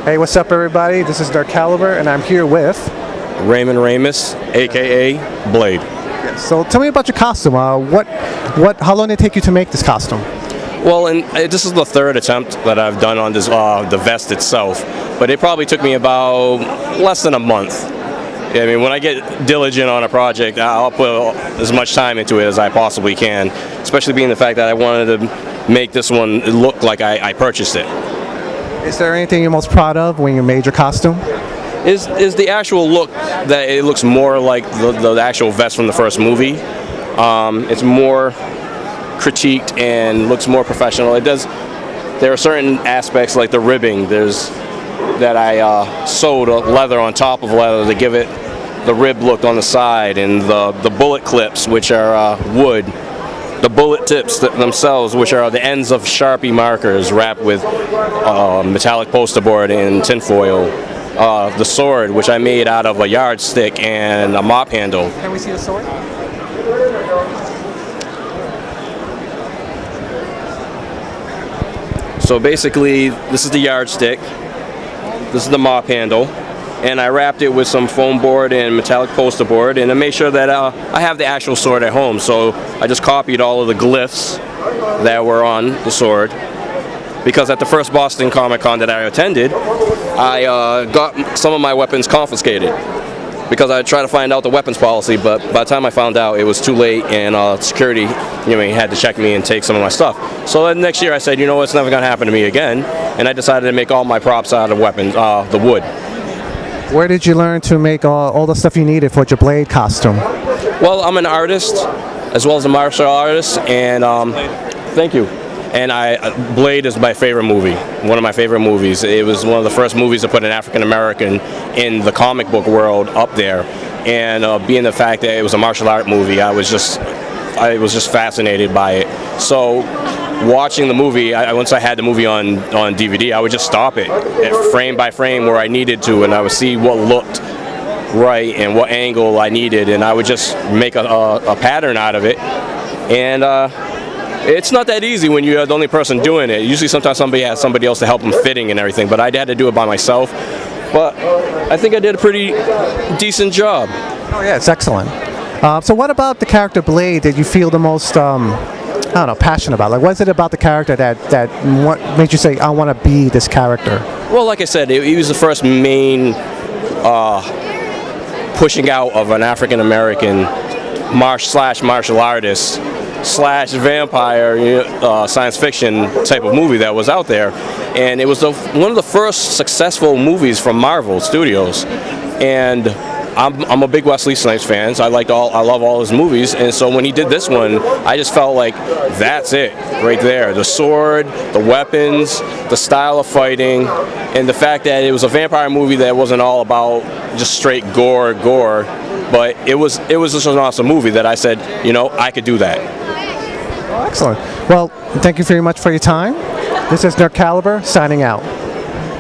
Hey, what's up, everybody? This is Dark Caliber, and I'm here with Raymond Ramus, aka Blade. So, tell me about your costume. How long did it take you to make this costume? Well, this is the third attempt that I've done on this the vest itself, but it probably took me about less than a month. I mean, when I get diligent on a project, I'll put as much time into it as I possibly can, especially being the fact that I wanted to make this one look like I purchased it. Is there anything you're most proud of when you made your costume? Is the actual look that it looks more like the actual vest from the first movie. It's more critiqued and looks more professional. It does. There are certain aspects like the ribbing. That I sewed leather on top of leather to give it the rib look on the side, and the bullet clips, which are wood. The bullet tips themselves, which are the ends of Sharpie markers wrapped with metallic poster board and tinfoil. The sword, which I made out of a yardstick and a mop handle. Can we see the sword? So basically, this is the yardstick. This is the mop handle. And I wrapped it with some foam board and metallic poster board, and I made sure that I have the actual sword at home. So I just copied all of the glyphs that were on the sword. Because at the first Boston Comic Con that I attended, I got some of my weapons confiscated. Because I tried to find out the weapons policy, but by the time I found out, it was too late, and security, had to check me and take some of my stuff. So then next year I said, you know what, it's never going to happen to me again, and I decided to make all my props out of weapons, the wood. Where did you learn to make all the stuff you needed for your Blade costume? Well, I'm an artist, as well as a martial artist, and thank you. And Blade is my favorite movie, one of my favorite movies. It was one of the first movies to put an African American in the comic book world up there. And being the fact that it was a martial art movie, I was just fascinated by it. So watching the movie, once I had the movie on DVD, I would just stop it frame by frame where I needed to, and I would see what looked right and what angle I needed, and I would just make a pattern out of it. And it's not that easy when you're the only person doing it. Usually sometimes somebody has somebody else to help them fitting and everything, but I had to do it by myself. But I think I did a pretty decent job. Oh yeah, it's excellent. So what about the character Blade did you feel the most, passionate about? Like, what is it about the character that made you say, I want to be this character? Well, like I said, he was the first main pushing out of an African American martial artist / vampire science fiction type of movie that was out there, and it was one of the first successful movies from Marvel Studios. And I'm a big Wesley Snipes fan, so I love all his movies, and so when he did this one, I just felt like that's it right there. The sword, the weapons, the style of fighting, and the fact that it was a vampire movie that wasn't all about just straight gore, but it was just an awesome movie that I said, I could do that. Excellent. Well, thank you very much for your time. This is Dark Caliber signing out.